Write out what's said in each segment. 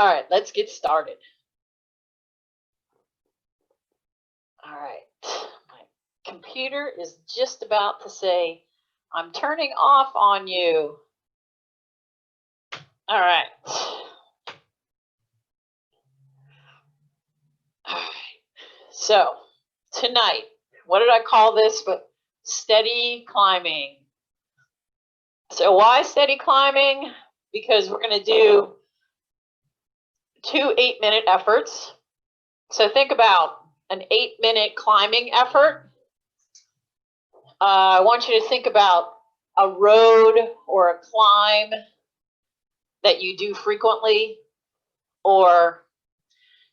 All right, let's get started. All right, my computer is just about to say, I'm turning off on you. All right. All right. So tonight, what did I call this but steady climbing? So why steady climbing? Because we're going to do 2 8-minute efforts. So think about an 8-minute climbing effort. I want you to think about a road or a climb that you do frequently or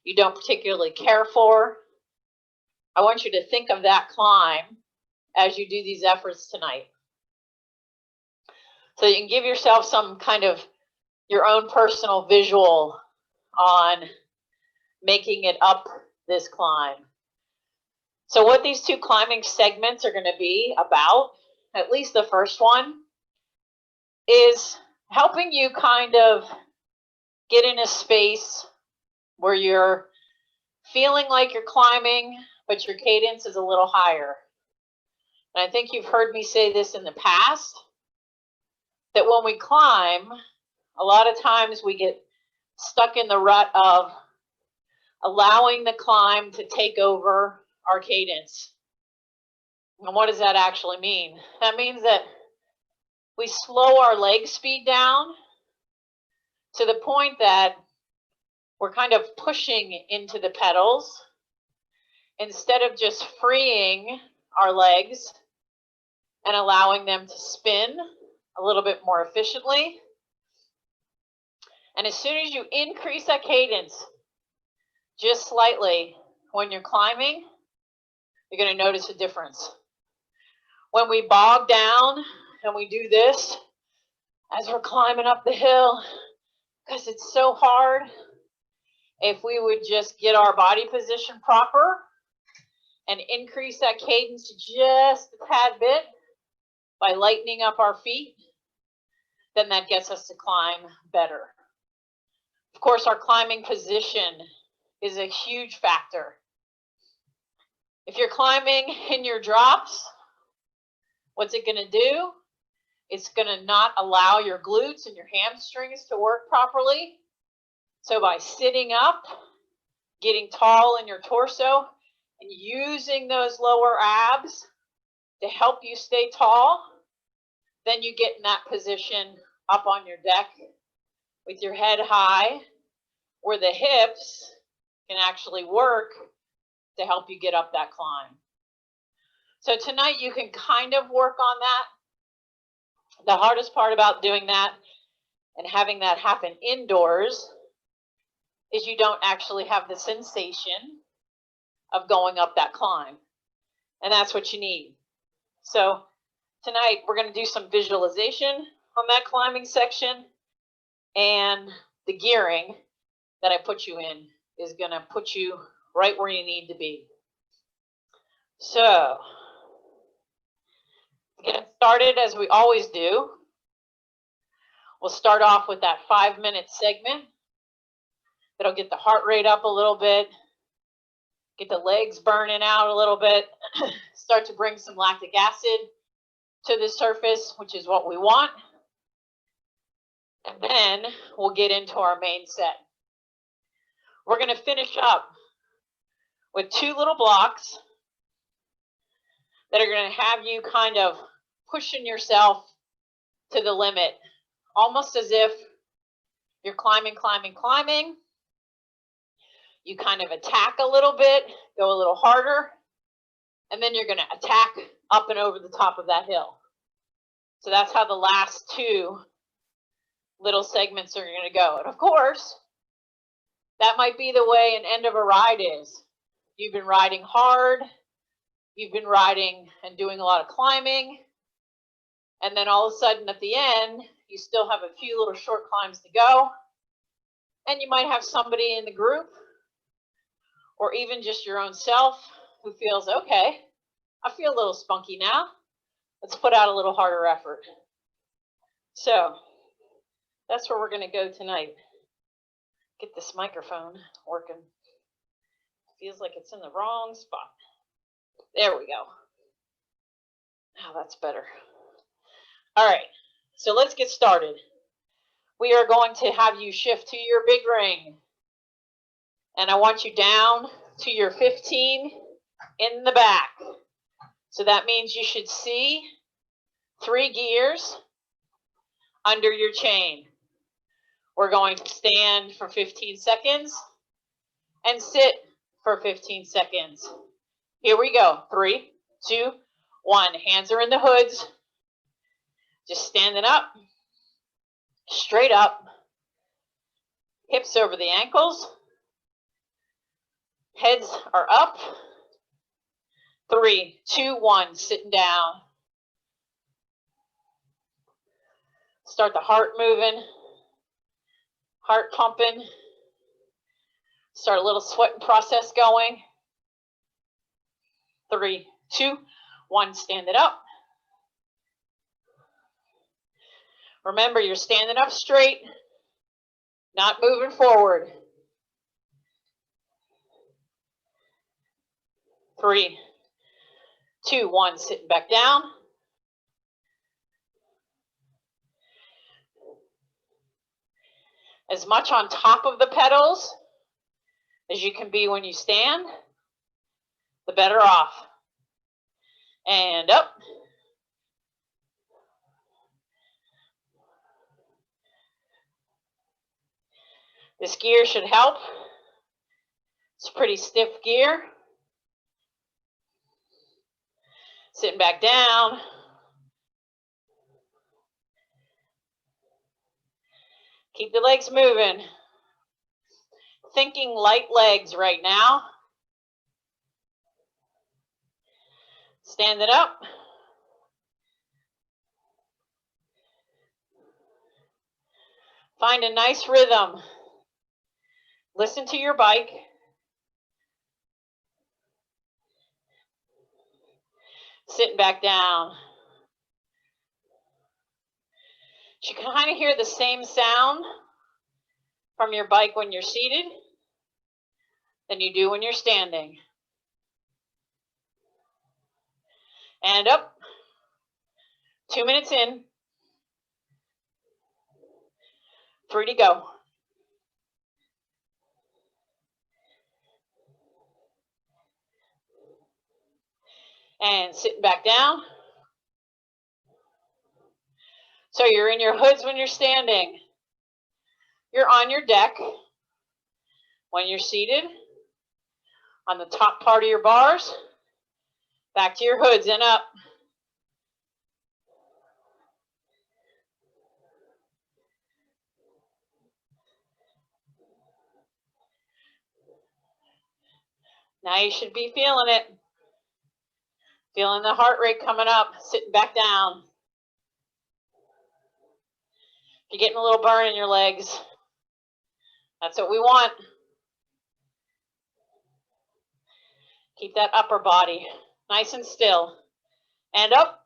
you don't particularly care for. I want you to think of that climb as you do these efforts tonight. So you can give yourself some kind of your own personal visual on making it up this climb. So what these 2 climbing segments are going to be about, at least the first one, is helping you kind of get in a space where you're feeling like you're climbing, but your cadence is a little higher. And I think you've heard me say this in the past, that when we climb, a lot of times we get stuck in the rut of allowing the climb to take over our cadence. And what does that actually mean? That means that we slow our leg speed down to the point that we're kind of pushing into the pedals instead of just freeing our legs and allowing them to spin a little bit more efficiently. And as soon as you increase that cadence just slightly when you're climbing, you're going to notice a difference. When we bog down and we do this as we're climbing up the hill, because it's so hard, if we would just get our body position proper and increase that cadence just a tad bit by lightening up our feet, then that gets us to climb better. Of course, our climbing position is a huge factor. If you're climbing in your drops, what's it going to do? It's going to not allow your glutes and your hamstrings to work properly. So by sitting up, getting tall in your torso, and using those lower abs to help you stay tall, then you get in that position up on your deck with your head high, where the hips can actually work to help you get up that climb. So tonight you can kind of work on that. The hardest part about doing that and having that happen indoors is you don't actually have the sensation of going up that climb. And that's what you need. So tonight we're going to do some visualization on that climbing section, and the gearing that I put you in is going to put you right where you need to be. So to get started, as we always do, we'll start off with that 5-minute segment. That'll get the heart rate up a little bit, get the legs burning out a little bit, start to bring some lactic acid to the surface, which is what we want. And then we'll get into our main set. We're going to finish up with 2 little blocks that are going to have you kind of pushing yourself to the limit, almost as if you're climbing, climbing, climbing. You kind of attack a little bit, go a little harder, and then you're going to attack up and over the top of that hill. So that's how the last 2 little segments are going to go. And of course, that might be the way an end of a ride is. You've been riding hard, you've been riding and doing a lot of climbing, and then all of a sudden at the end, you still have a few little short climbs to go, and you might have somebody in the group, or even just your own self, who feels, okay, I feel a little spunky now. Let's put out a little harder effort. So that's where we're going to go tonight. Get this microphone working. Feels like it's in the wrong spot. There we go. Oh, that's better. All right, so let's get started. We are going to have you shift to your big ring. And I want you down to your 15 in the back. So that means you should see 3 gears under your chain. We're going to stand for 15 seconds and sit for 15 seconds. Here we go. 3, 2, 1. Hands are in the hoods. Just standing up, straight up, hips over the ankles, heads are up. 3, 2, 1, sitting down. Start the heart moving, heart pumping. Start a little sweating process going. 3, 2, 1, stand it up. Remember, you're standing up straight, not moving forward. 3, 2, 1, sitting back down. As much on top of the pedals as you can be when you stand, the better off. And up. This gear should help. It's a pretty stiff gear. Sitting back down. Keep the legs moving. Thinking light legs right now. Stand it up. Find a nice rhythm. Listen to your bike. Sitting back down. You can kind of hear the same sound from your bike when you're seated than you do when you're standing. And up. 2 minutes in. 3 to go. And sitting back down. So you're in your hoods when you're standing. You're on your deck when you're seated. On the top part of your bars. Back to your hoods and up. Now you should be feeling it. Feeling the heart rate coming up, sitting back down. You're getting a little burn in your legs. That's what we want. Keep that upper body nice and still. And up.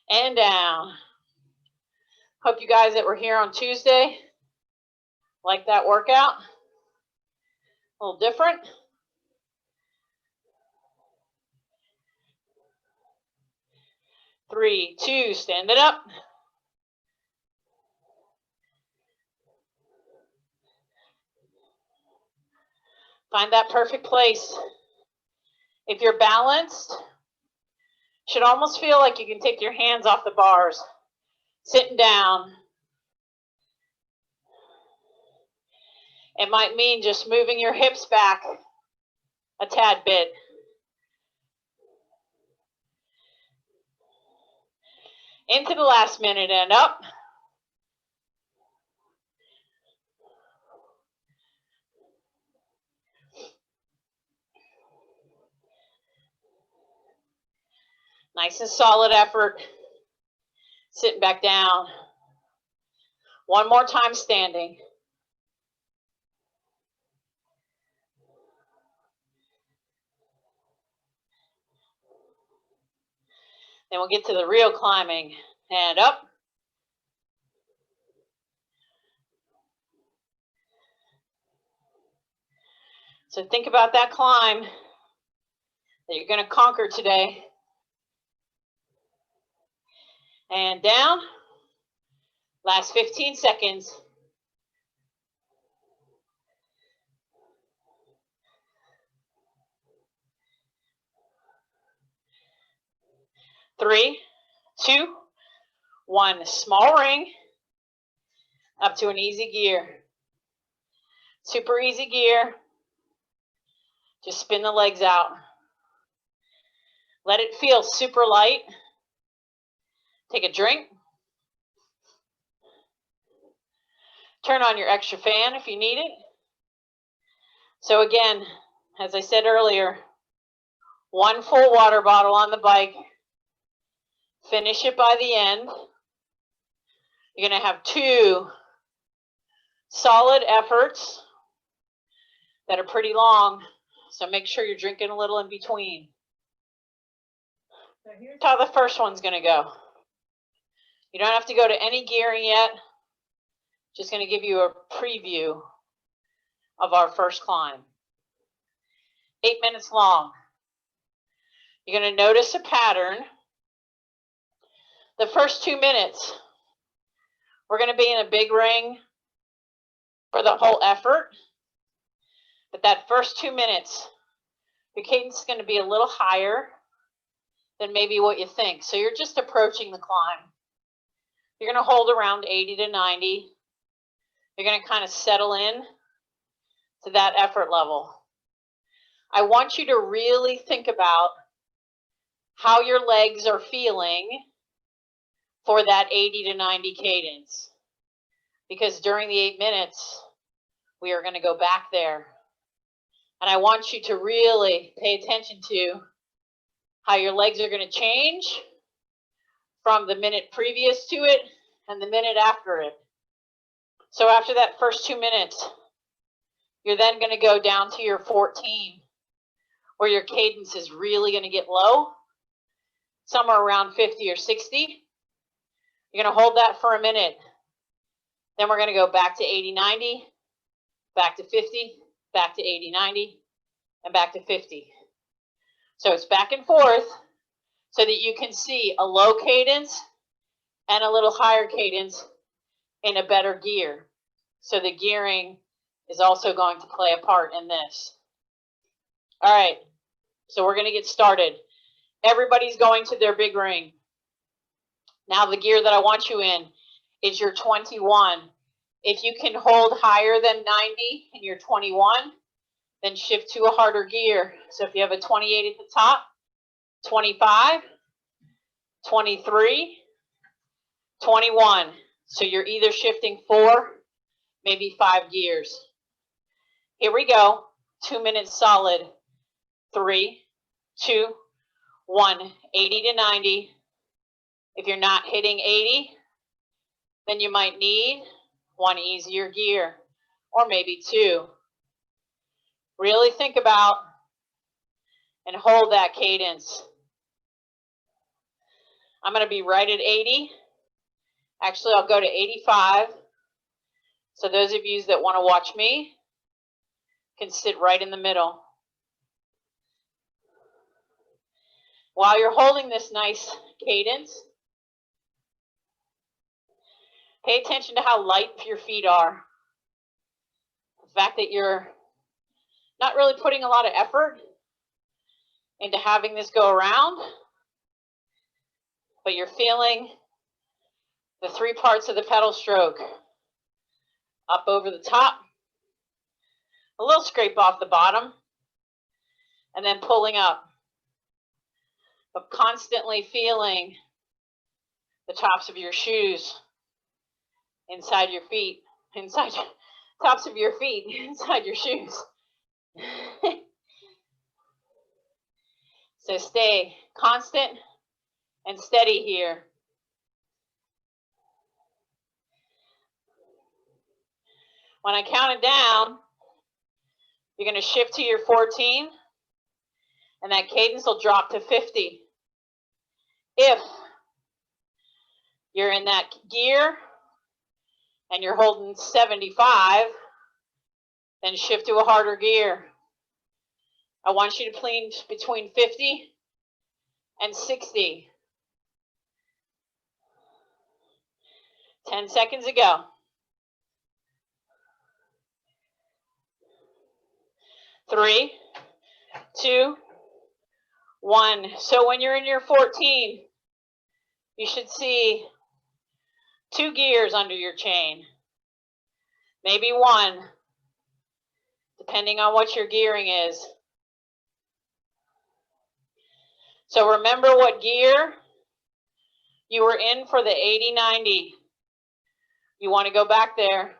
And down. Hope you guys that were here on Tuesday like that workout. A little different. Three, two, stand it up. Find that perfect place. If you're balanced, should almost feel like you can take your hands off the bars. Sitting down. It might mean just moving your hips back a tad bit. Into the last minute and up. Nice and solid effort. Sitting back down. One more time standing. Then we'll get to the real climbing. And up. So think about that climb that you're going to conquer today. And down. Last 15 seconds. 3, 2, 1. Small ring up to an easy gear. Super easy gear. Just spin the legs out. Let it feel super light. Take a drink. Turn on your extra fan if you need it. So again, as I said earlier, 1 full water bottle on the bike. Finish it by the end. You're going to have 2 solid efforts that are pretty long, so make sure you're drinking a little in between. Now here's how the first one's going to go. You don't have to go to any gearing yet. Just going to give you a preview of our first climb. 8 minutes long. You're going to notice a pattern. The first 2 minutes, we're going to be in a big ring for the whole effort. But that first 2 minutes, your cadence is going to be a little higher than maybe what you think. So you're just approaching the climb. You're going to hold around 80 to 90. You're going to kind of settle in to that effort level. I want you to really think about how your legs are feeling for that 80 to 90 cadence. Because during the 8 minutes, we are going to go back there. And I want you to really pay attention to how your legs are going to change from the minute previous to it and the minute after it. So after that first 2 minutes, you're then going to go down to your 14, where your cadence is really going to get low, somewhere around 50 or 60. You're going to hold that for a minute. Then we're going to go back to 80, 90, back to 50, back to 80, 90, and back to 50. So it's back and forth so that you can see a low cadence and a little higher cadence in a better gear. So the gearing is also going to play a part in this. All right, so we're going to get started. Everybody's going to their big ring. Now the gear that I want you in is your 21. If you can hold higher than 90 in your 21, then shift to a harder gear. So if you have a 28 at the top, 25, 23, 21. So you're either shifting 4, maybe 5 gears. Here we go. 2 minutes solid. 3, 2, 1. 80 to 90. If you're not hitting 80, then you might need 1 easier gear, or maybe 2. Really think about and hold that cadence. I'm going to be right at 80. Actually, I'll go to 85. So those of you that want to watch me can sit right in the middle. While you're holding this nice cadence, pay attention to how light your feet are. The fact that you're not really putting a lot of effort into having this go around, but you're feeling the 3 parts of the pedal stroke. Up over the top, a little scrape off the bottom, and then pulling up. But constantly feeling the tops of your shoes inside your feet, tops of your feet inside your shoes. So stay constant and steady here. When I count it down, you're going to shift to your 14, and that cadence will drop to 50. If you're in that gear and you're holding 75, then shift to a harder gear. I want you to clean between 50 and 60. 10 seconds ago. 3, 2, 1. So when you're in your 14, you should see 2 gears under your chain. Maybe 1, depending on what your gearing is. So remember what gear you were in for the 80-90. You want to go back there.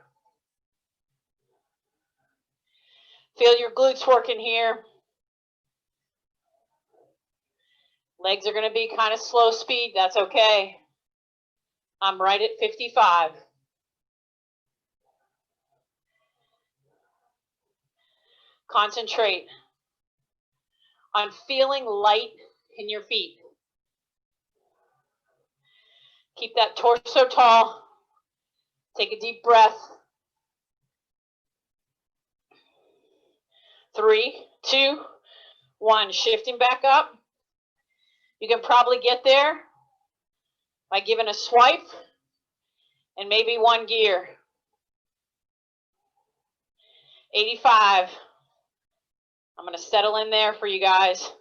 Feel your glutes working here. Legs are going to be kind of slow speed. That's okay. I'm right at 55. Concentrate on feeling light in your feet. Keep that torso tall. Take a deep breath. 3, 2, 1. Shifting back up. You can probably get there by giving a swipe and maybe 1 gear. 85. I'm going to settle in there for you guys.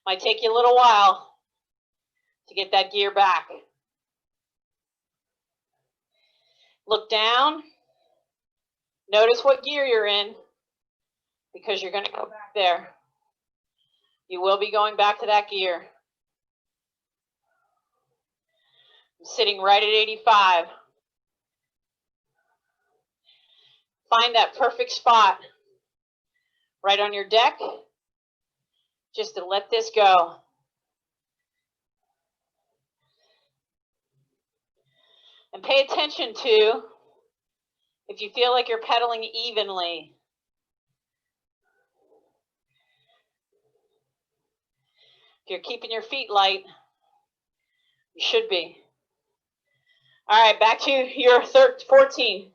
Might take you a little while to get that gear back. Look down. Notice what gear you're in, because you're going to go back there. You will be going back to that gear. I'm sitting right at 85. Find that perfect spot right on your deck, just to let this go. And pay attention to if you feel like you're pedaling evenly. If you're keeping your feet light, you should be. All right, back to your 14.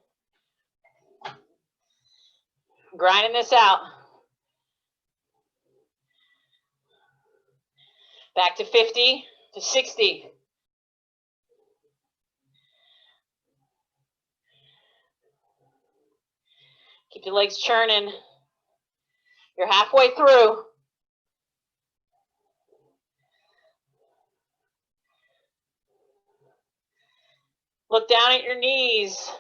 Grinding this out. Back to 50 to 60. Keep your legs churning. You're halfway through. Look down at your knees.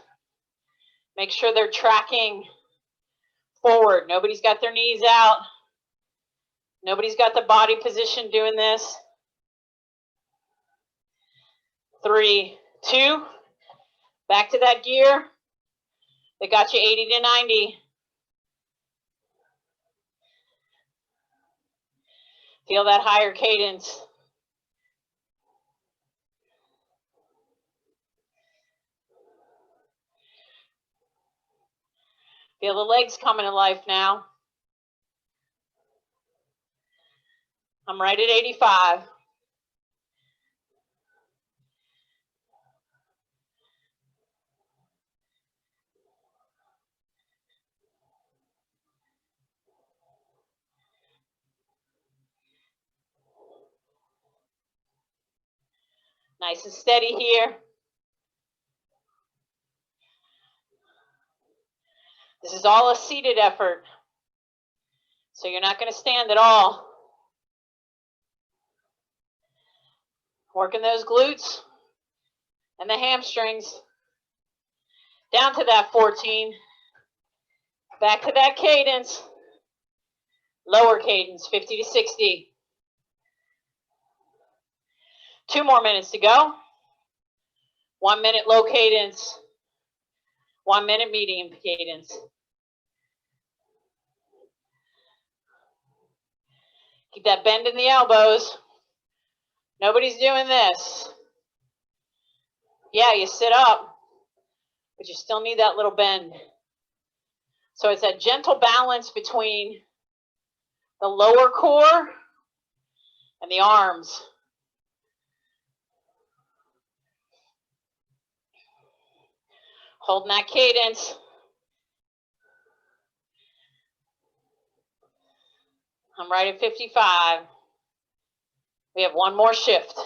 Make sure they're tracking forward. Nobody's got their knees out. Nobody's got the body position doing this. 3, 2. Back to that gear that got you 80 to 90. Feel that higher cadence. Feel the legs coming to life now. I'm right at 85. Nice and steady here. This is all a seated effort, so you're not going to stand at all. Working those glutes and the hamstrings. Down to that 14. Back to that cadence. Lower cadence, 50 to 60. 2 more minutes to go. 1 minute low cadence. 1 minute medium cadence. Keep that bend in the elbows. Nobody's doing this. Yeah, you sit up, but you still need that little bend. So it's that gentle balance between the lower core and the arms. Holding that cadence. I'm right at 55. We have one more shift.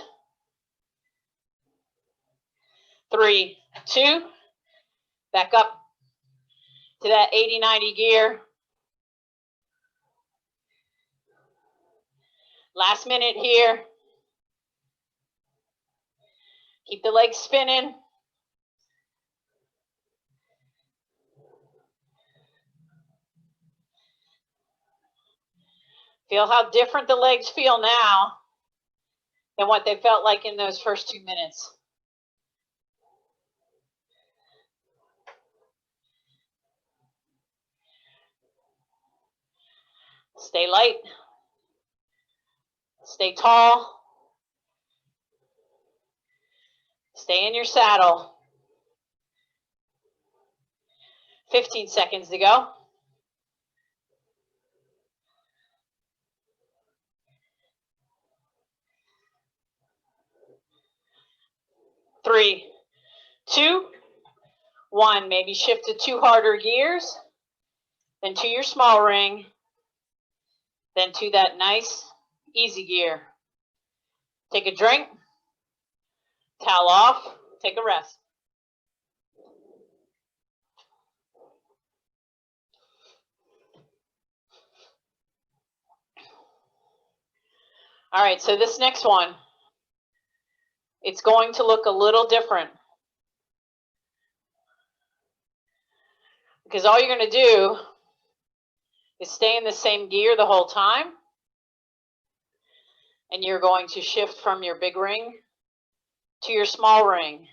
3, 2, back up to that 80-90 gear. Last minute here. Keep the legs spinning. Feel how different the legs feel now than what they felt like in those first 2 minutes. Stay light. Stay tall. Stay in your saddle. 15 seconds to go. 3, 2, 1. Maybe shift to 2 harder gears, then to your small ring, then to that nice, easy gear. Take a drink, towel off, take a rest. All right, so this next one, it's going to look a little different. Because all you're going to do is stay in the same gear the whole time. And you're going to shift from your big ring to your small ring.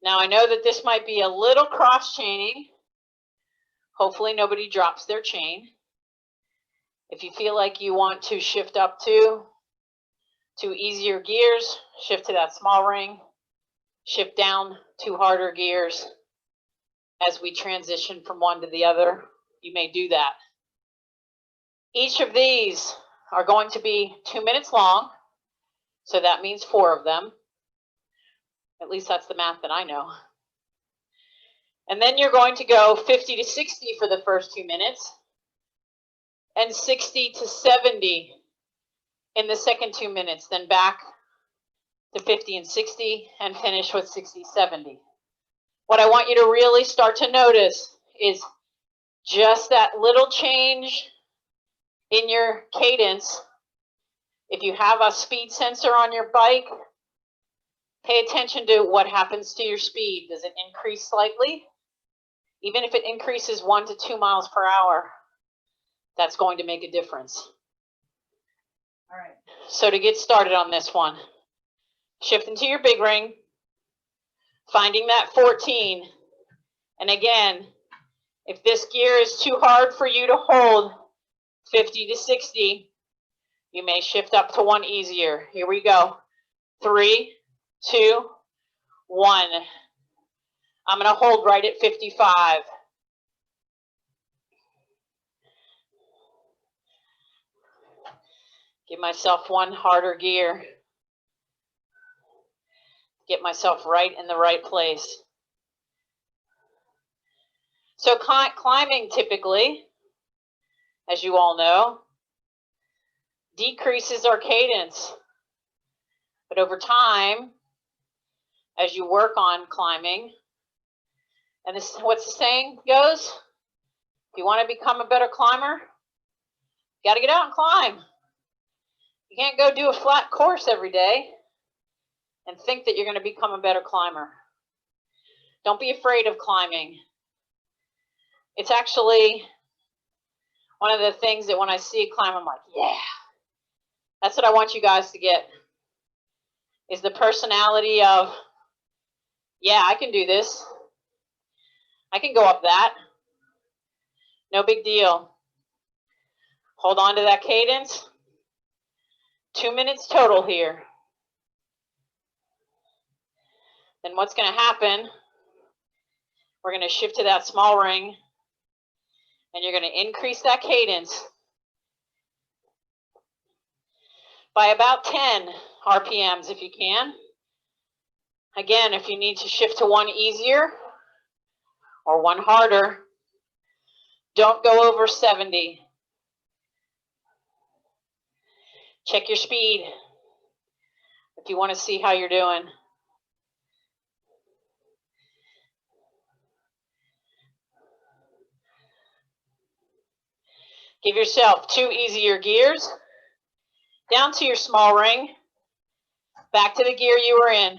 Now I know that this might be a little cross-chaining. Hopefully nobody drops their chain. If you feel like you want to shift up to easier gears, shift to that small ring, shift down to harder gears. As we transition from one to the other, you may do that. Each of these are going to be 2 minutes long, so that means 4 of them. At least that's the math that I know. And then you're going to go 50 to 60 for the first 2 minutes, and 60 to 70 in the second 2 minutes, then back to 50 and 60, and finish with 60, 70. What I want you to really start to notice is just that little change in your cadence. If you have a speed sensor on your bike, pay attention to what happens to your speed. Does it increase slightly? Even if it increases 1 to 2 miles per hour, that's going to make a difference. All right. So to get started on this one, shift into your big ring, finding that 14. And again, if this gear is too hard for you to hold 50 to 60, you may shift up to one easier. Here we go. 3, 2, 1. I'm going to hold right at 55. Give myself one harder gear. Get myself right in the right place. So climbing typically, as you all know, decreases our cadence. But over time, as you work on climbing, and this is what's the saying goes, if you want to become a better climber, you got to get out and climb. You can't go do a flat course every day and think that you're going to become a better climber. Don't be afraid of climbing. It's actually one of the things that when I see a climb, I'm like, yeah. That's what I want you guys to get, is the personality of, yeah, I can do this. I can go up that. No big deal. Hold on to that cadence. 2 minutes total here. Then what's going to happen, we're going to shift to that small ring, And you're going to increase that cadence by about 10 RPMs if you can. Again, if you need to shift to one easier or one harder, don't go over 70. Check your speed if you want to see how you're doing. Give yourself 2 easier gears, down to your small ring, back to the gear you were in.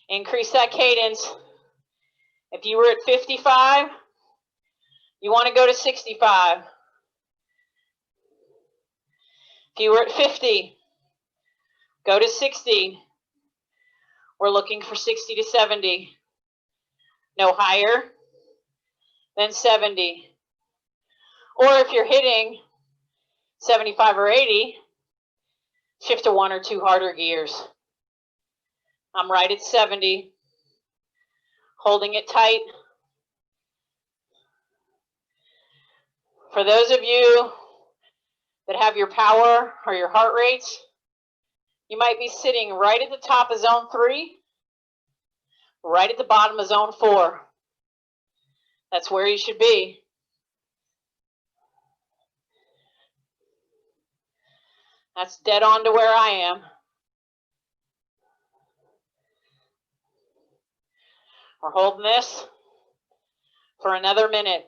Increase that cadence. If you were at 55, you want to go to 65. If you were at 50, go to 60. We're looking for 60 to 70. No higher than 70. Or if you're hitting 75 or 80, shift to 1 or 2 harder gears. I'm right at 70, holding it tight. For those of you that have your power or your heart rates, you might be sitting right at the top of zone 3, right at the bottom of zone 4. That's where you should be. That's dead on to where I am. We're holding this for another minute.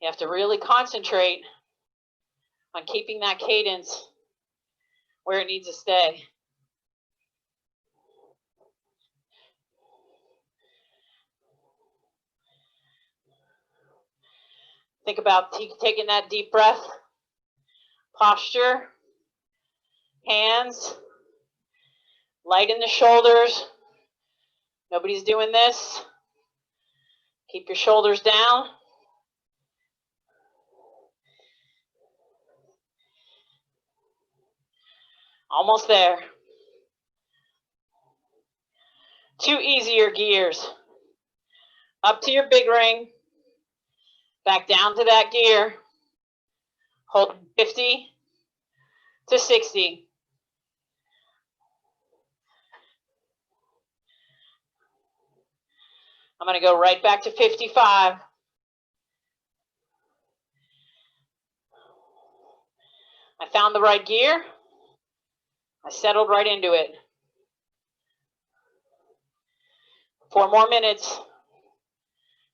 You have to really concentrate on keeping that cadence where it needs to stay. Think about taking that deep breath, posture, hands, light in the shoulders. Nobody's doing this. Keep your shoulders down. Almost there. 2 easier gears. Up to your big ring. Back down to that gear. Hold 50 to 60. I'm going to go right back to 55. I found the right gear. I settled right into it. 4 more minutes.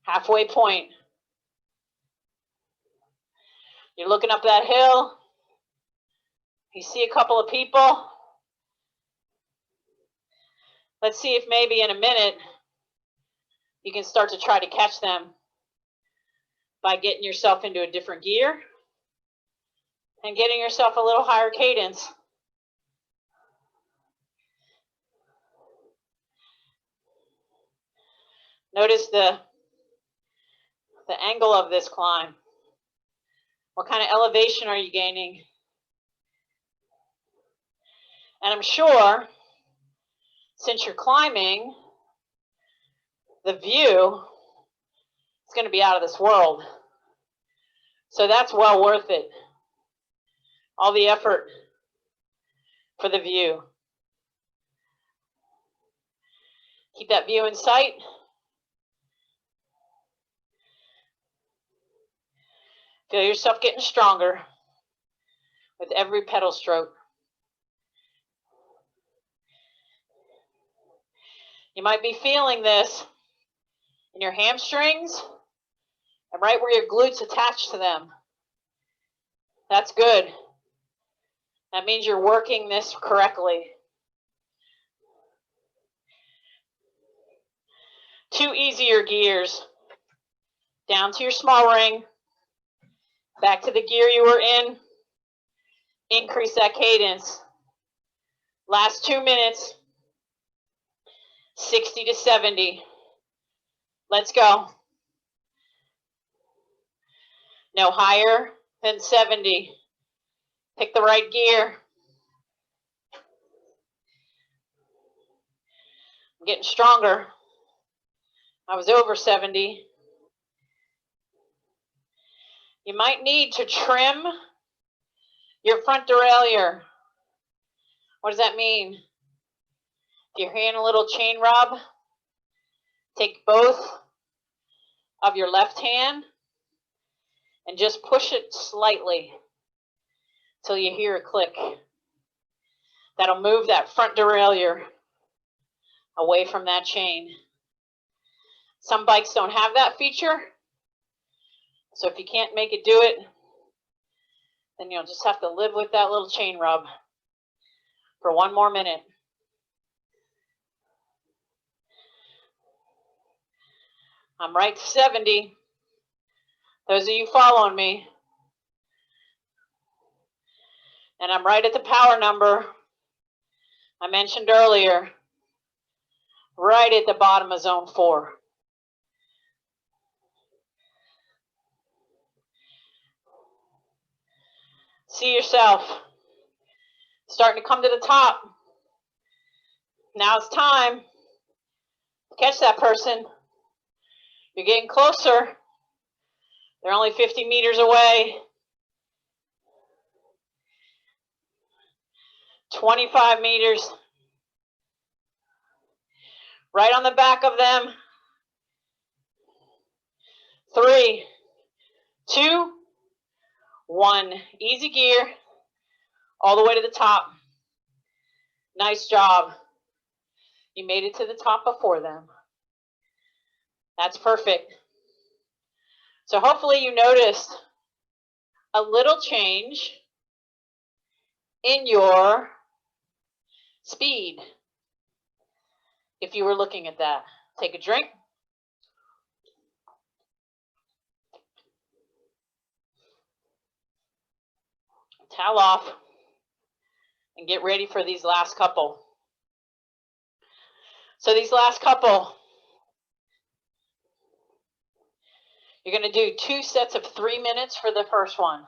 Halfway point. You're looking up that hill. You see a couple of people. Let's see if maybe in a minute you can start to try to catch them by getting yourself into a different gear and getting yourself a little higher cadence. Notice the angle of this climb. What kind of elevation are you gaining? And I'm sure, since you're climbing, the view is going to be out of this world. So that's well worth it. All the effort for the view. Keep that view in sight. Feel yourself getting stronger with every pedal stroke. You might be feeling this in your hamstrings and right where your glutes attach to them. That's good. That means you're working this correctly. 2 easier gears. Down to your small ring. Back to the gear you were in. Increase that cadence. Last 2 minutes. 60 to 70. Let's go. No higher than 70. Pick the right gear. I'm getting stronger. I was over 70. You might need to trim your front derailleur. What does that mean? If you're hearing a little chain rub, take both of your left hand and just push it slightly till you hear a click. That'll move that front derailleur away from that chain. Some bikes don't have that feature, so if you can't make it do it, then you'll just have to live with that little chain rub for one more minute. I'm right to 70. Those of you following me. And I'm right at the power number I mentioned earlier, right at the bottom of zone 4. See yourself starting to come to the top. Now it's time to catch that person. You're getting closer. They're only 50 meters away. 25 meters. Right on the back of them. 3, 2, 1. Easy gear. All the way to the top. Nice job. You made it to the top before them. That's perfect. So hopefully you noticed a little change in your speed if you were looking at that. Take a drink. Towel off and get ready for these last couple. So these last couple, you're going to do 2 sets of 3 minutes for the first one.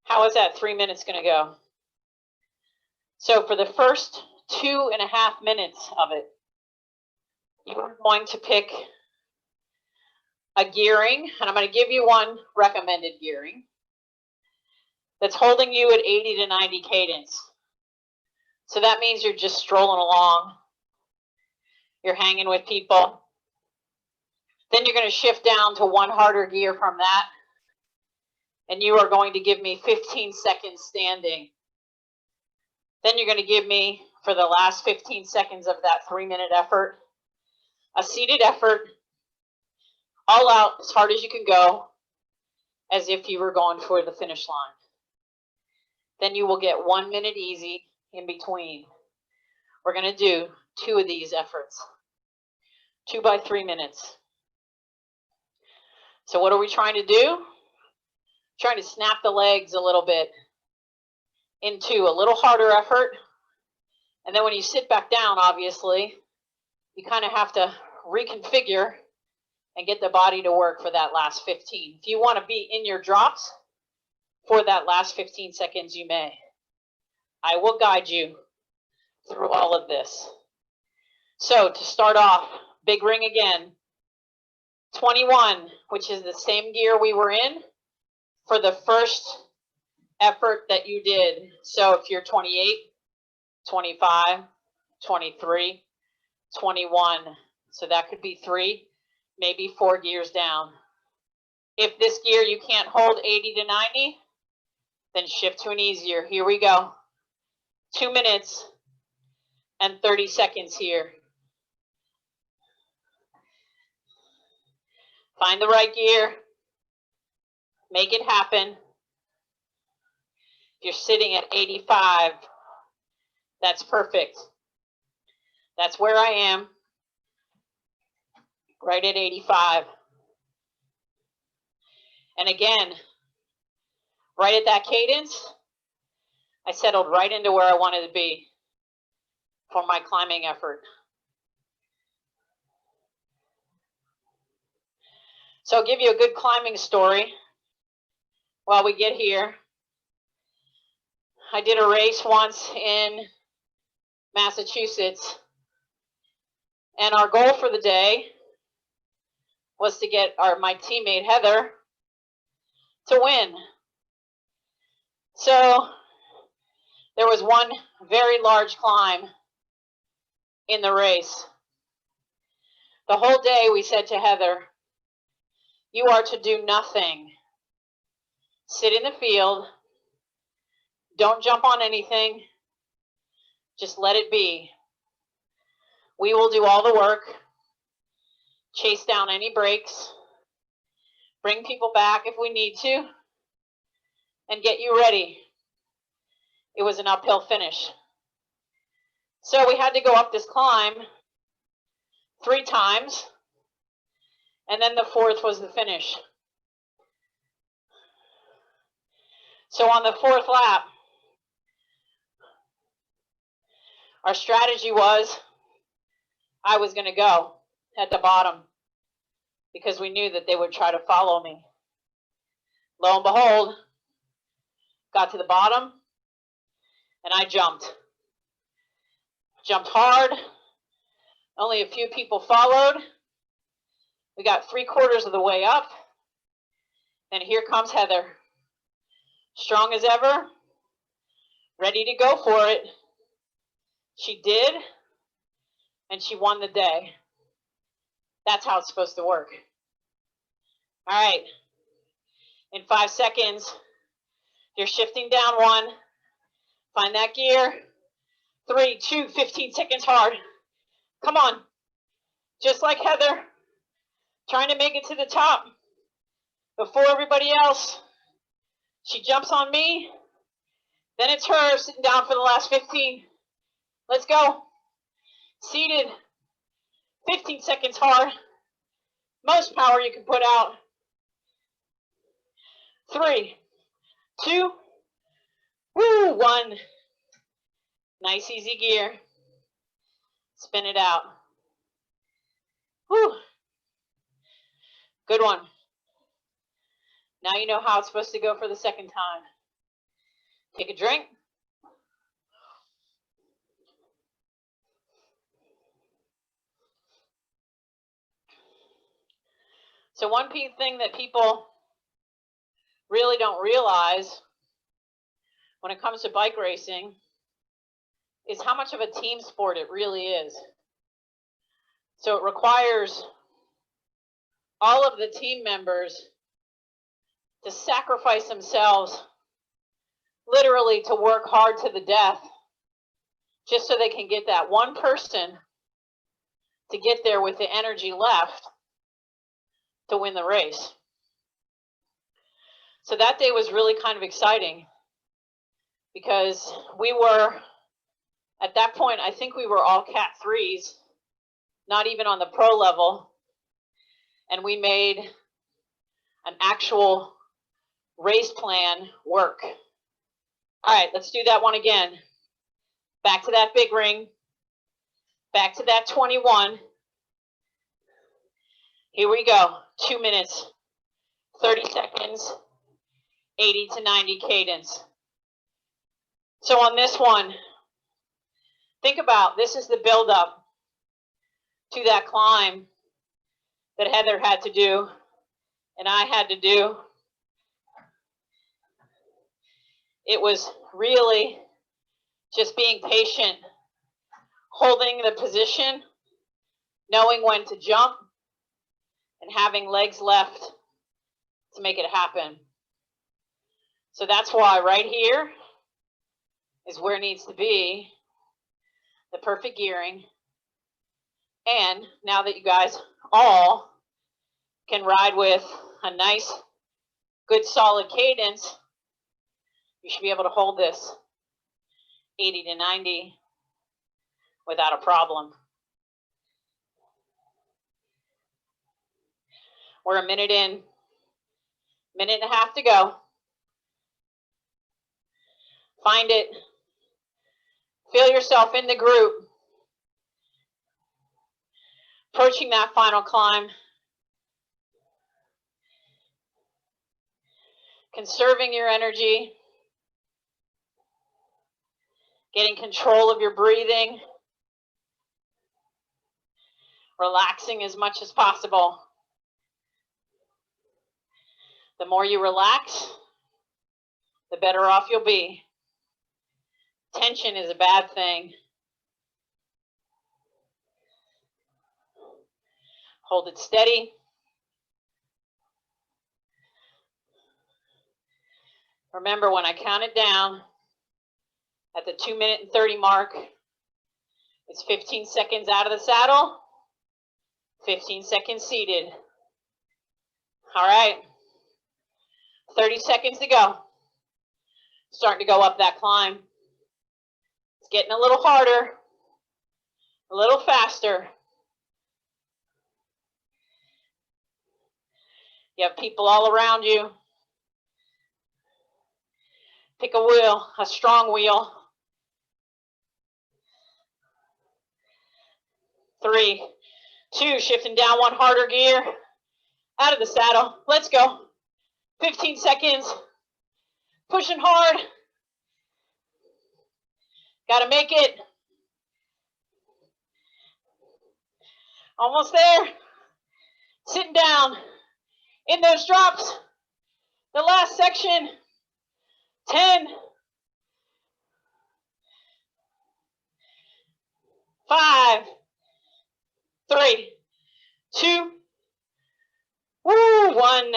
How is that 3 minutes going to go? So for the first 2.5 minutes of it, you're going to pick a gearing, and I'm going to give you one recommended gearing that's holding you at 80 to 90 cadence. So that means you're just strolling along. You're hanging with people. Then you're going to shift down to one harder gear from that. And you are going to give me 15 seconds standing. Then you're going to give me, for the last 15 seconds of that 3-minute effort, a seated effort, all out as hard as you can go, as if you were going for the finish line. Then you will get 1 minute easy in between. We're going to do 2 of these efforts. 2 by 3 minutes. So what are we trying to do? Trying to snap the legs a little bit into a little harder effort. And then when you sit back down, obviously, you kind of have to reconfigure and get the body to work for that last 15. If you want to be in your drops for that last 15 seconds, you may. I will guide you through all of this. So to start off, big ring again. 21, which is the same gear we were in for the first effort that you did. So if you're 28, 25, 23, 21, so that could be 3, maybe 4 gears down. If this gear you can't hold 80 to 90, then shift to an easier. Here we go. 2 minutes and 30 seconds here. Find the right gear. Make it happen. If you're sitting at 85, that's perfect. That's where I am. Right at 85. And again, right at that cadence, I settled right into where I wanted to be for my climbing effort. So I'll give you a good climbing story while we get here. I did a race once in Massachusetts, And our goal for the day was to get my teammate Heather to win. So there was one very large climb in the race. The whole day we said to Heather, you are to do nothing. Sit in the field. Don't jump on anything. Just let it be. We will do all the work, chase down any breaks, bring people back if we need to, and get you ready. It was an uphill finish. So we had to go up this climb 3 times, and then the 4th was the finish. So on the 4th lap, our strategy was I was going to go at the bottom because we knew that they would try to follow me. Lo and behold, got to the bottom, and I jumped. Jumped hard. Only a few people followed. We got 3/4 of the way up, and here comes Heather. Strong as ever, ready to go for it. She did, and she won the day. That's how it's supposed to work. All right, in 5 seconds, you're shifting down 1. Find that gear. 3, 2, 15 seconds hard. Come on. Just like Heather, trying to make it to the top before everybody else. She jumps on me. Then it's her sitting down for the last 15. Let's go. Seated. 15 seconds hard. Most power you can put out. 3, 2, 1. Nice easy gear. Spin it out. Whew. Good one. Now you know how it's supposed to go for the second time. Take a drink. So one thing that people really don't realize when it comes to bike racing is how much of a team sport it really is. So it requires all of the team members to sacrifice themselves, literally to work hard to the death, just so they can get that one person to get there with the energy left to win the race. So that day was really kind of exciting because we were, at that point, I think we were all Cat 3s, not even on the pro level, and we made an actual race plan work. All right, let's do that one again. Back to that big ring. Back to that 21. Here we go. 2 minutes, 30 seconds, 80 to 90 cadence. So on this one, think about this is the buildup to that climb that Heather had to do and I had to do. It was really just being patient, holding the position, knowing when to jump, and having legs left to make it happen. So that's why right here is where it needs to be, the perfect gearing. And now that you guys all can ride with a nice, good, solid cadence, you should be able to hold this 80 to 90 without a problem. We're a minute in, minute and a half to go. Find it. Feel yourself in the group. Approaching that final climb. Conserving your energy. Getting control of your breathing. relaxing as much as possible. The more you relax, the better off you'll be. Tension is a bad thing. Hold it steady. Remember, when I count it down at the 2-minute and 30 mark, it's 15 seconds out of the saddle, 15 seconds seated. All right, 30 seconds to go. Starting to go up that climb. It's getting a little harder, a little faster. You have people all around you. Pick a wheel, a strong wheel. 3, 2, shifting down one harder gear. Out of the saddle. Let's go. 15 seconds. Pushing hard. Gotta make it. Almost there. Sitting down. In those drops. The last section. 10. 5. 3. 2. 1.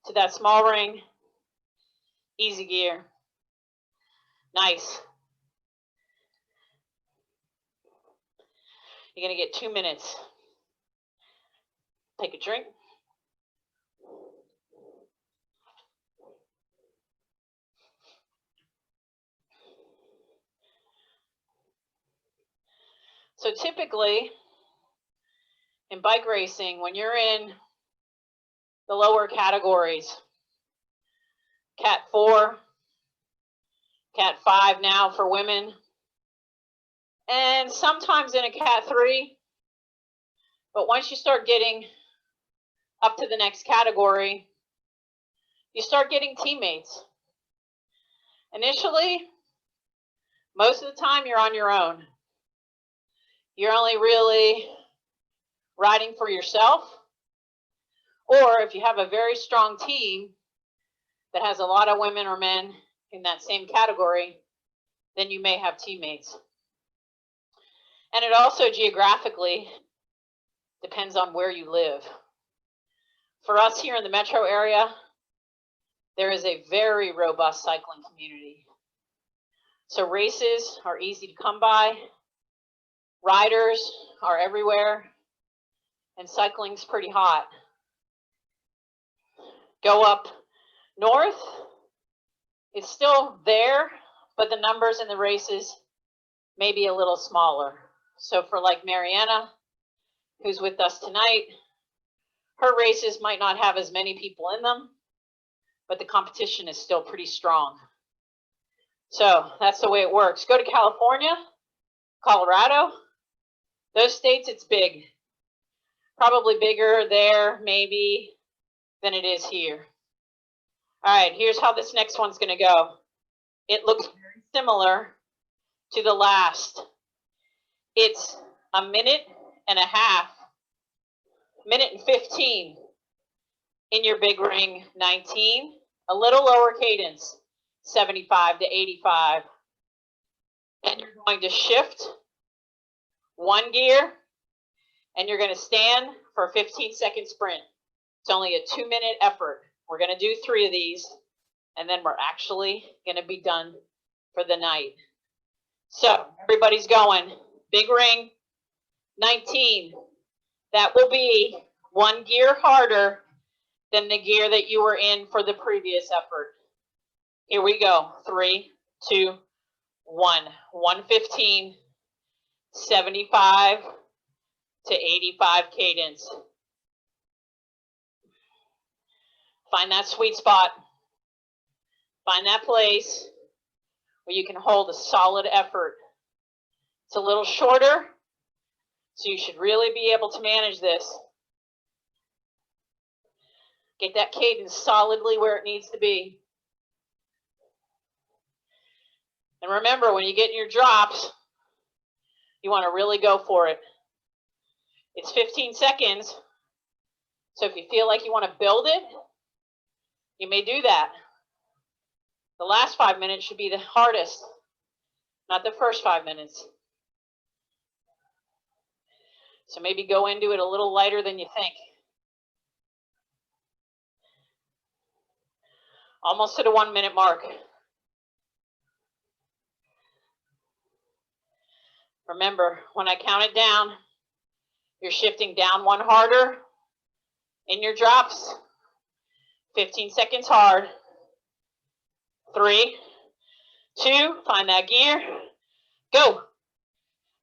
To that small ring. Easy gear. Nice. You're going to get 2 minutes. Take a drink. So typically, in bike racing, when you're in the lower categories, Cat 4, Cat 5 now for women, and sometimes in a Cat 3, but once you start getting up to the next category, you start getting teammates. Initially, most of the time you're on your own. You're only really riding for yourself, or if you have a very strong team that has a lot of women or men in that same category, then you may have teammates. And it also geographically depends on where you live. For us here in the metro area, there is a very robust cycling community. So races are easy to come by, riders are everywhere, and cycling's pretty hot. Go up north, it's still there, but the numbers in the races may be a little smaller. So for like Mariana, who's with us tonight, her races might not have as many people in them, but the competition is still pretty strong. So that's the way it works. Go to California, Colorado, those states, it's big. Probably bigger there, maybe, than it is here. All right, here's how this next one's going to go. It looks very similar to the last. It's a minute and a half, minute and 15 in your big ring, 19, a little lower cadence, 75 to 85. And you're going to shift one gear, and you're going to stand for a 15-second sprint. It's only a 2-minute effort. We're going to do 3 of these, and then we're actually going to be done for the night. So everybody's going. Big ring, 19. That will be 1 gear harder than the gear that you were in for the previous effort. Here we go. 3, 2, 1. 115, 75 to 85 cadence. Find that sweet spot. Find that place where you can hold a solid effort. It's a little shorter, so you should really be able to manage this. Get that cadence solidly where it needs to be. And remember, when you get in your drops, you want to really go for it. It's 15 seconds. So if you feel like you want to build it, you may do that. The last 5 minutes should be the hardest, not the first 5 minutes. So maybe go into it a little lighter than you think. Almost to the 1 minute mark. Remember, when I count it down, you're shifting down one harder in your drops. 15 seconds hard. 3, 2, find that gear. Go.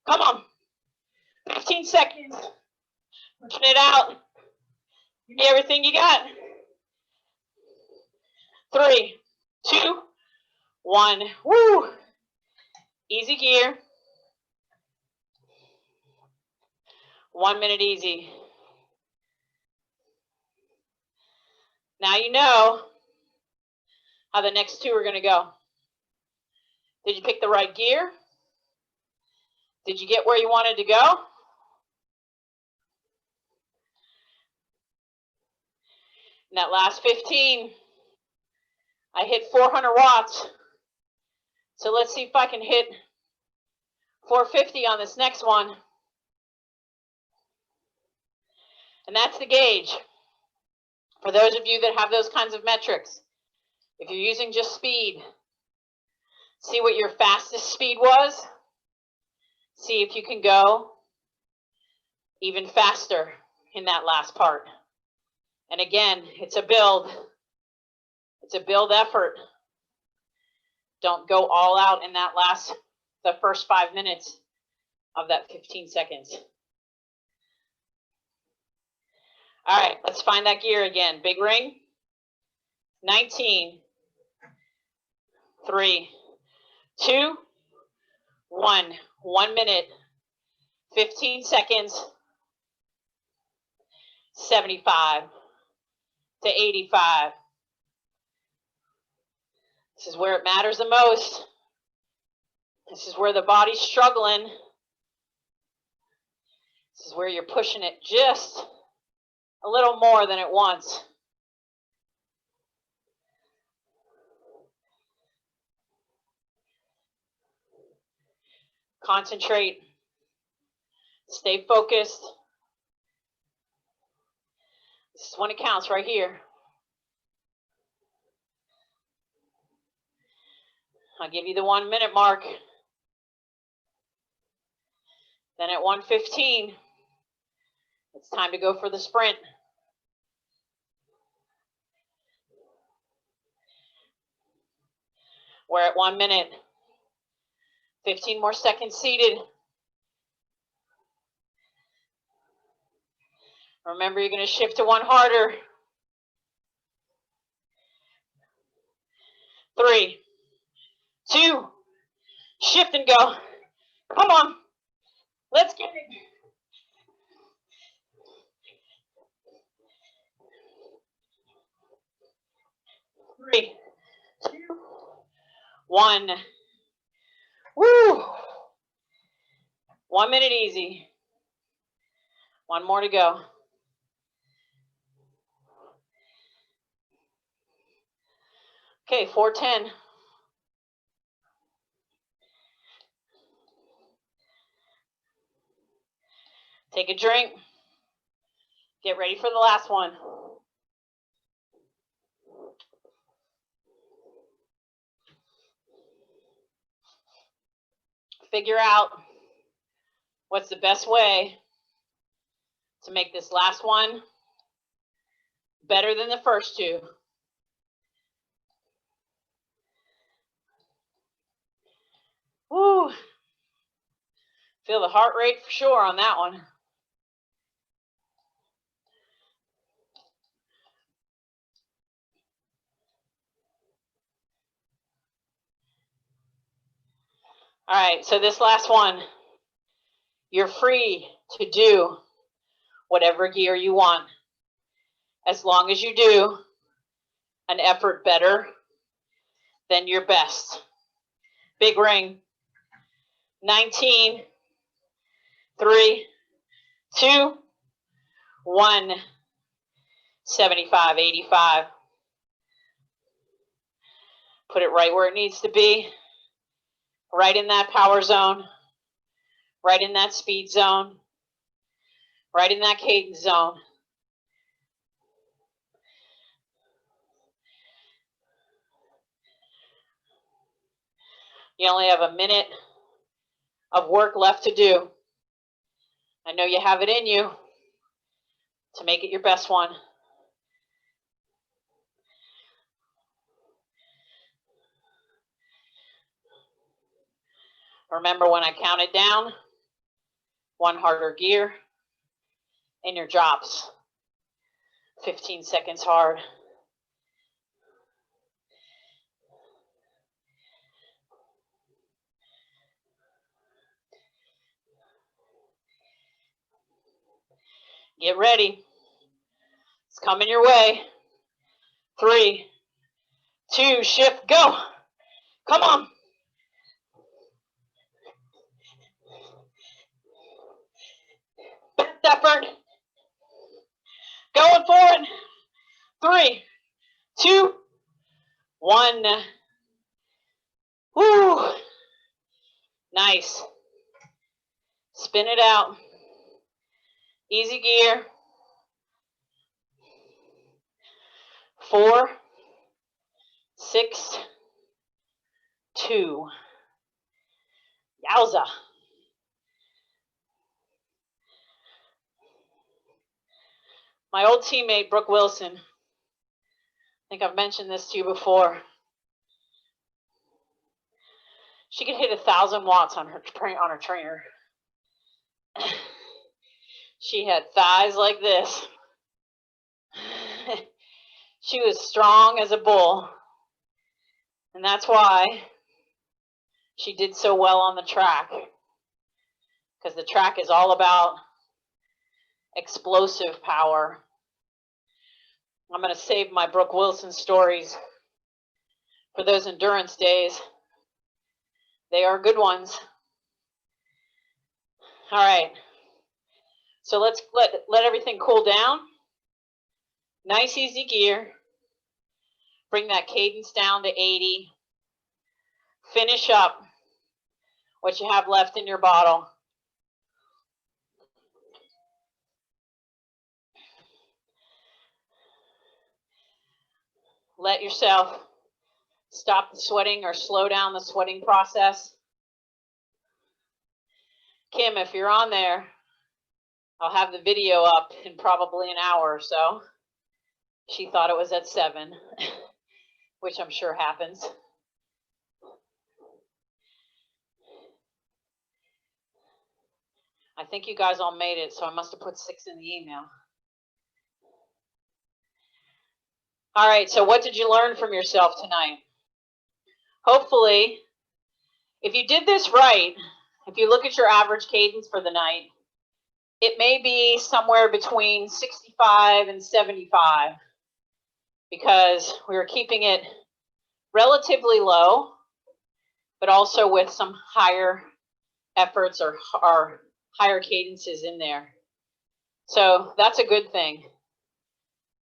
Come on. 15 seconds. Pushing it out. Give me everything you got. 3, 2, 1. Woo. Easy gear. 1 minute easy. Now you know how the next 2 are going to go. Did you pick the right gear? Did you get where you wanted to go? In that last 15, I hit 400 watts. So let's see if I can hit 450 on this next one. And that's the gauge. For those of you that have those kinds of metrics, if you're using just speed, see what your fastest speed was. See if you can go even faster in that last part. And again, it's a build. It's a build effort. Don't go all out in that the first 5 minutes of that 15 seconds. All right, let's find that gear again. Big ring. 19, 3, 2, 1. 1 minute, 15 seconds, 75 to 85. This is where it matters the most. This is where the body's struggling. This is where you're pushing it just a little more than it wants. Concentrate. Stay focused. This is when it counts right here. I'll give you the 1 minute mark. Then at 1:15, it's time to go for the sprint. We're at 1 minute. 15 more seconds seated. Remember, you're going to shift to one harder. 3, 2, shift and go. Come on. Let's get it. Three, 2, 1. Woo! 1 minute easy. 1 more to go. Okay, 4:10. Take a drink. Get ready for the last one. Figure out what's the best way to make this last one better than the first 2. Woo! Feel the heart rate for sure on that one. All right, so this last one, you're free to do whatever gear you want, as long as you do an effort better than your best. Big ring. 19, 3, 2, 1, 75, 85. Put it right where it needs to be, right in that power zone, right in that speed zone, right in that cadence zone. You only have a minute of work left to do. I know you have it in you to make it your best one. Remember when I counted down, 1 harder gear, and your drops. 15 seconds hard. Get ready. It's coming your way. 3, 2, shift, go. Come on. Best effort. Going for it. 3, 2, 1. Woo. Nice. Spin it out. Easy gear. 4, 6, 2. Yowza. My old teammate, Brooke Wilson, I think I've mentioned this to you before. She could hit 1,000 watts on her trainer. She had thighs like this. She was strong as a bull. And that's why she did so well on the track. Because the track is all about explosive power. I'm going to save my Brooke Wilson stories for those endurance days. They are good ones. All right. So let's let everything cool down. Nice, easy gear. Bring that cadence down to 80. Finish up what you have left in your bottle. Let yourself stop the sweating or slow down the sweating process. Kim, if you're on there, I'll have the video up in probably an hour or so. She thought it was at 7, which I'm sure happens. I think you guys all made it, so I must have put 6 in the email. All right, so what did you learn from yourself tonight? Hopefully, if you did this right, if you look at your average cadence for the night, it may be somewhere between 65 and 75 because we were keeping it relatively low, but also with some higher efforts or higher cadences in there. So that's a good thing.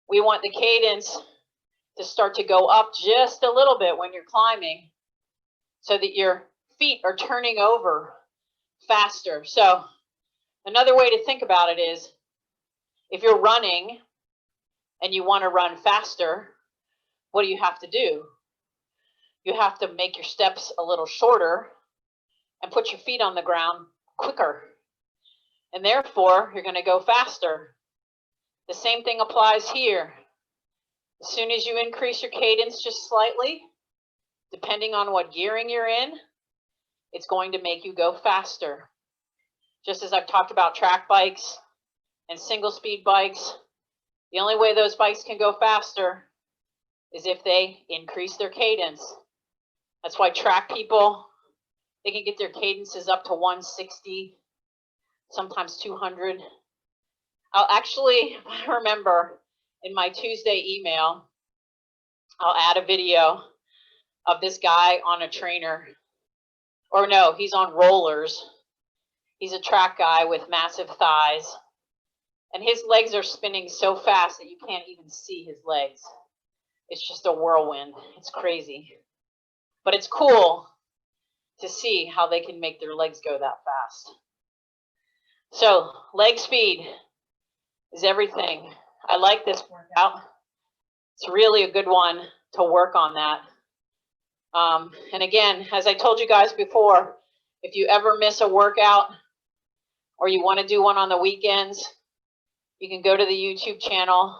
We want the cadence to start to go up just a little bit when you're climbing so that your feet are turning over faster. So another way to think about it is if you're running and you want to run faster, what do you have to do? You have to make your steps a little shorter and put your feet on the ground quicker. And therefore, you're going to go faster. The same thing applies here. As soon as you increase your cadence just slightly, depending on what gearing you're in, it's going to make you go faster. Just as I've talked about track bikes and single speed bikes, the only way those bikes can go faster is if they increase their cadence. That's why track people, they can get their cadences up to 160, sometimes 200. I'll actually remember in my Tuesday email, I'll add a video of this guy on a trainer. Or no, he's on rollers. He's a track guy with massive thighs. And his legs are spinning so fast that you can't even see his legs. It's just a whirlwind. It's crazy. But it's cool to see how they can make their legs go that fast. So leg speed is everything. I like this workout. It's really a good one to work on that. And again, as I told you guys before, if you ever miss a workout or you want to do one on the weekends, you can go to the YouTube channel,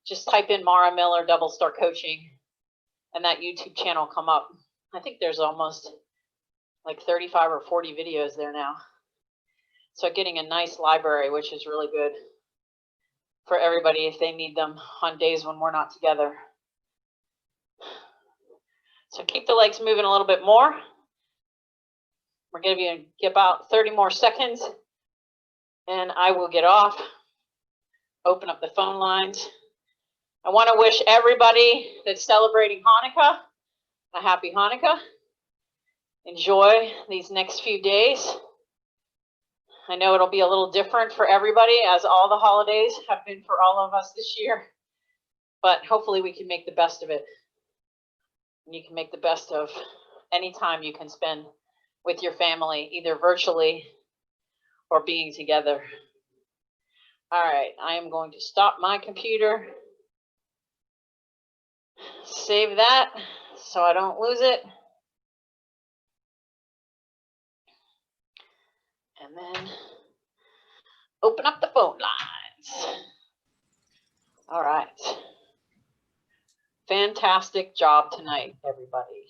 just type in Mara Miller Double Star Coaching, and that YouTube channel come up. I think there's almost like 35 or 40 videos there now. So getting a nice library, which is really good for everybody if they need them on days when we're not together. So keep the legs moving a little bit more. We're going to give about 30 more seconds, and I will get off, open up the phone lines. I want to wish everybody that's celebrating Hanukkah a happy Hanukkah. Enjoy these next few days. I know it'll be a little different for everybody, as all the holidays have been for all of us this year, but hopefully we can make the best of it. And you can make the best of any time you can spend with your family, either virtually or being together. All right, I am going to stop my computer, save that so I don't lose it, and then open up the phone lines. All right. Fantastic job tonight, everybody.